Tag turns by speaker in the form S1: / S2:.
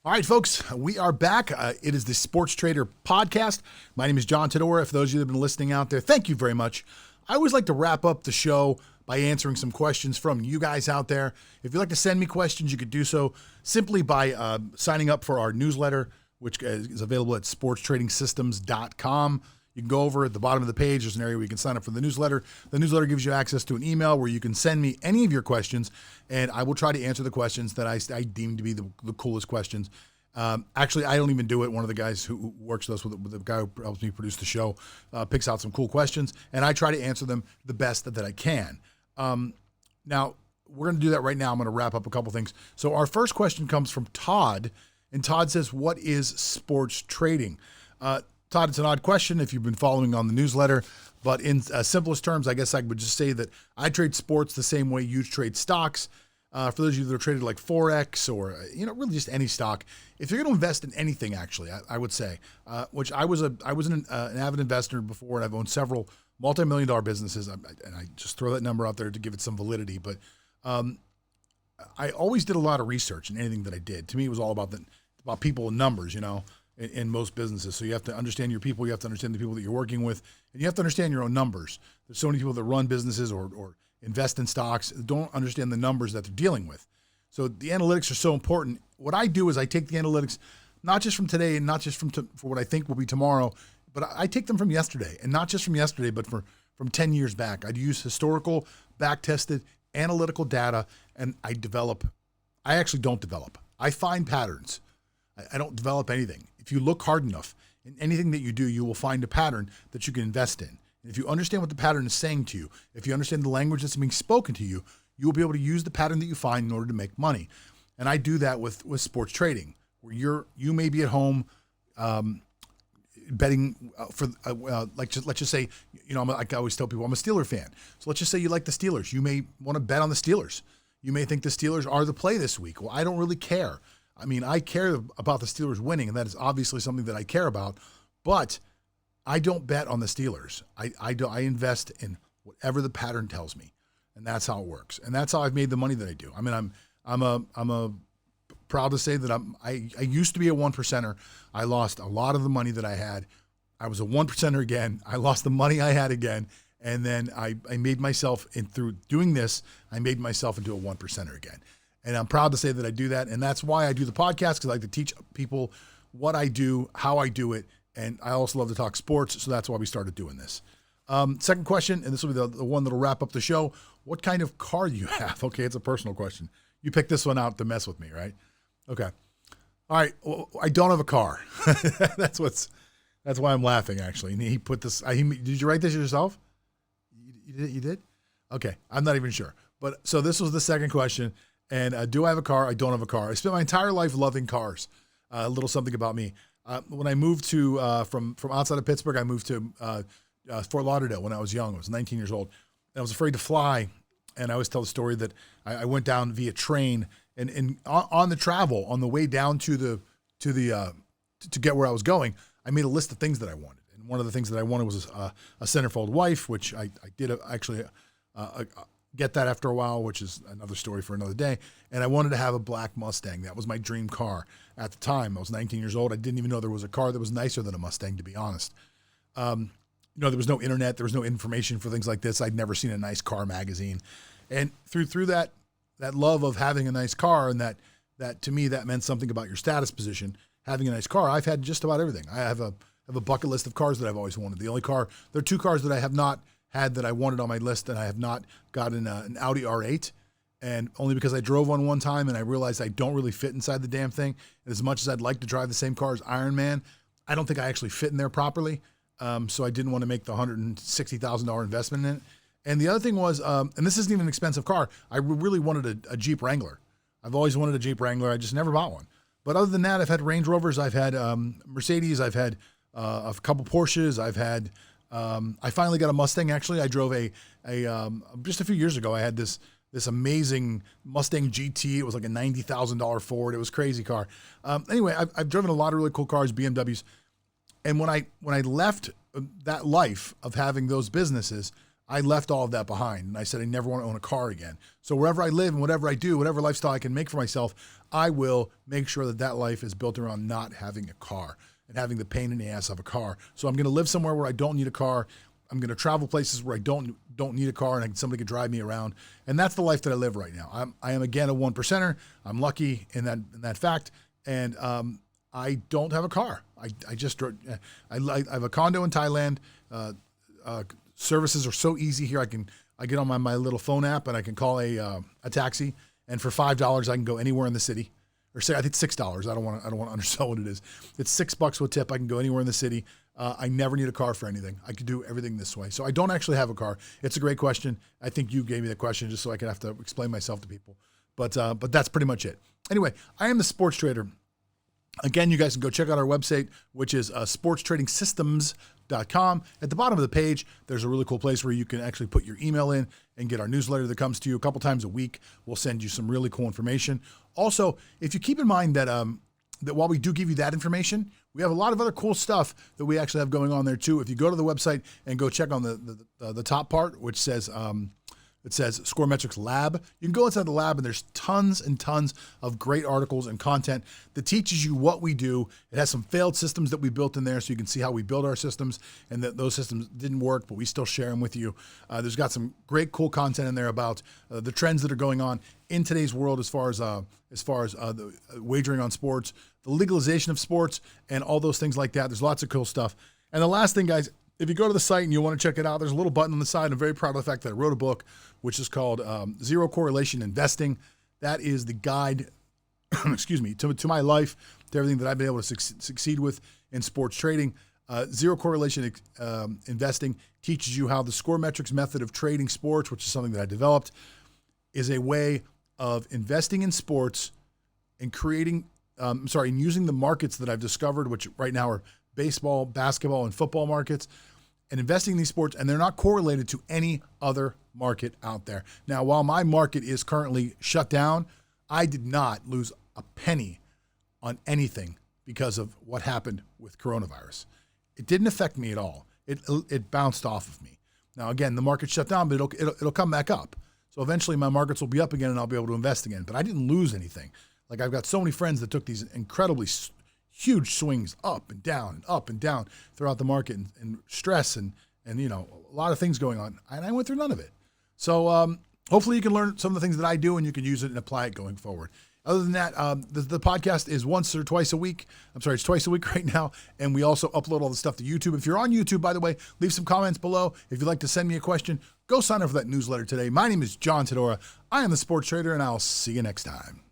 S1: All right, folks, we are back. It is the Sports Trader Podcast. My name is John Todora. For those of you that have been listening out there, thank you very much. I always like to wrap up the show by answering some questions from you guys out there. If you'd like to send me questions, you could do so simply by signing up for our newsletter, which is available at sportstradingsystems.com. You can go over at the bottom of the page. There's an area where you can sign up for the newsletter. The newsletter gives you access to an email where you can send me any of your questions, and I will try to answer the questions that I deem to be the coolest questions. Actually, I don't even do it. One of the guys who works with us, with the guy who helps me produce the show, picks out some cool questions, and I try to answer them the best that I can. Now, we're going to do that right now. I'm going to wrap up a couple things. So our first question comes from Todd, and Todd says, what is sports trading? Todd, it's an odd question if you've been following on the newsletter, but in simplest terms, I guess I would just say that I trade sports the same way you trade stocks. For those of you that are traded like Forex or, really just any stock, if you're going to invest in anything, actually, I would say, which I was an avid investor before, and I've owned several multi-million-dollar businesses, and I just throw that number out there to give it some validity, but I always did a lot of research in anything that I did. To me, it was all about people and numbers, in most businesses. So you have to understand your people, you have to understand the people that you're working with, and you have to understand your own numbers. There's so many people that run businesses or invest in stocks that don't understand the numbers that they're dealing with. So the analytics are so important. What I do is I take the analytics, not just from today and not just for what I think will be tomorrow, but I take them from yesterday, and not just from yesterday, but from 10 years back. I'd use historical, back-tested, analytical data, and I actually don't develop. I find patterns. I don't develop anything. If you look hard enough in anything that you do, you will find a pattern that you can invest in. And if you understand what the pattern is saying to you, if you understand the language that's being spoken to you, you will be able to use the pattern that you find in order to make money. And I do that with sports trading, where you may be at home betting for let's just say, like I always tell people, I'm a Steeler fan. So let's just say you like the Steelers. You may want to bet on the Steelers. You may think the Steelers are the play this week. Well, I don't really care. I mean, I care about the Steelers winning, and that is obviously something that I care about, but I don't bet on the Steelers. I invest in whatever the pattern tells me, and that's how it works. And that's how I've made the money that I do. I mean, I'm proud to say that I used to be a 1%er. I lost a lot of the money that I had. I was a 1%er again. I lost the money I had again, and then I made myself, and through doing this, I made myself into a 1%er again. And I'm proud to say that I do that. And that's why I do the podcast, because I like to teach people what I do, how I do it. And I also love to talk sports. So that's why we started doing this. Second question, and this will be the one that'll wrap up the show. What kind of car do you have? Okay, it's a personal question. You picked this one out to mess with me, right? Okay. All right. Well, I don't have a car. That's why I'm laughing, actually. And he put this, did you write this yourself? You did? Okay. I'm not even sure. But so this was the second question. And do I have a car? I don't have a car. I spent my entire life loving cars. A little something about me. When I moved to from outside of Pittsburgh, I moved to Fort Lauderdale when I was young. I was 19 years old. And I was afraid to fly. And I always tell the story that I went down via train, and on the travel, on the way down to get where I was going, I made a list of things that I wanted. And one of the things that I wanted was a centerfold wife, which I did actually get that after a while, which is another story for another day. And I wanted to have a black Mustang. That was my dream car at the time. I was 19 years old. I didn't even know there was a car that was nicer than a Mustang, to be honest. There was no internet. There was no information for things like this. I'd never seen a nice car magazine. And through that love of having a nice car, and that to me, that meant something about your status position, having a nice car, I've had just about everything. I have a bucket list of cars that I've always wanted. There are two cars that I have not had that I wanted on my list, and I have not gotten an Audi R8, and only because I drove one time and I realized I don't really fit inside the damn thing. And as much as I'd like to drive the same car as Iron Man, I don't think I actually fit in there properly. So I didn't want to make the $160,000 investment in it. And the other thing was, and this isn't even an expensive car, I really wanted a Jeep Wrangler. I've always wanted a Jeep Wrangler. I just never bought one. But other than that, I've had Range Rovers, I've had Mercedes, I've had a couple Porsches, I've had I finally got a Mustang. Actually, I drove just a few years ago. I had this amazing Mustang GT. It was like a $90,000 Ford. It was a crazy car. Anyway, I've driven a lot of really cool cars, BMWs. And when I left that life of having those businesses, I left all of that behind, and I said I never want to own a car again. So wherever I live and whatever I do, whatever lifestyle I can make for myself, I will make sure that that life is built around not having a car and having the pain in the ass of a car. So I'm going to live somewhere where I don't need a car. I'm going to travel places where I don't need a car and somebody can drive me around. And that's the life that I live right now. I am again a 1%er. I'm lucky in that fact. And I don't have a car. I have a condo in Thailand. Services are so easy here. I get on my little phone app and I can call a taxi, and for $5 I can go anywhere in the city. Or say I think $6. I don't want to undersell what it is. It's $6 with tip. I can go anywhere in the city. I never need a car for anything. I could do everything this way. So I don't actually have a car. It's a great question. I think you gave me the question just so I could have to explain myself to people. But that's pretty much it. Anyway, I am the Sports Trader. Again, you guys can go check out our website, which is sportstradingsystems.com. At the bottom of the page, there's a really cool place where you can actually put your email in and get our newsletter that comes to you a couple times a week. We'll send you some really cool information. Also, if you keep in mind that that while we do give you that information, we have a lot of other cool stuff that we actually have going on there too. If you go to the website and go check on the top part, which says it says Scoremetrics Lab. You can go inside the lab and there's tons and tons of great articles and content that teaches you what we do. It has some failed systems that we built in there so you can see how we build our systems and that those systems didn't work, but we still share them with you. There's got some great cool content in there about the trends that are going on in today's world as far as the wagering on sports, the legalization of sports, and all those things like that. There's lots of cool stuff. And the last thing, guys, if you go to the site and you want to check it out, there's a little button on the side. I'm very proud of the fact that I wrote a book, which is called Zero Correlation Investing. That is the guide, excuse me, to my life, to everything that I've been able to succeed with in sports trading. Zero Correlation Investing teaches you how the Scoremetrics method of trading sports, which is something that I developed, is a way of investing in sports and creating, and using the markets that I've discovered, which right now are baseball, basketball, and football markets, and investing in these sports, and they're not correlated to any other market out there. Now, while my market is currently shut down, I did not lose a penny on anything because of what happened with coronavirus. It didn't affect me at all. It bounced off of me. Now, again, the market shut down, but it'll come back up. So eventually my markets will be up again and I'll be able to invest again. But I didn't lose anything. Like, I've got so many friends that took these incredibly huge swings up and down throughout the market, and stress and a lot of things going on. And I went through none of it. So hopefully you can learn some of the things that I do and you can use it and apply it going forward. Other than that, the podcast is once or twice a week. It's twice a week right now. And we also upload all the stuff to YouTube. If you're on YouTube, by the way, leave some comments below. If you'd like to send me a question, go sign up for that newsletter today. My name is John Todora. I am the Sports Trader, and I'll see you next time.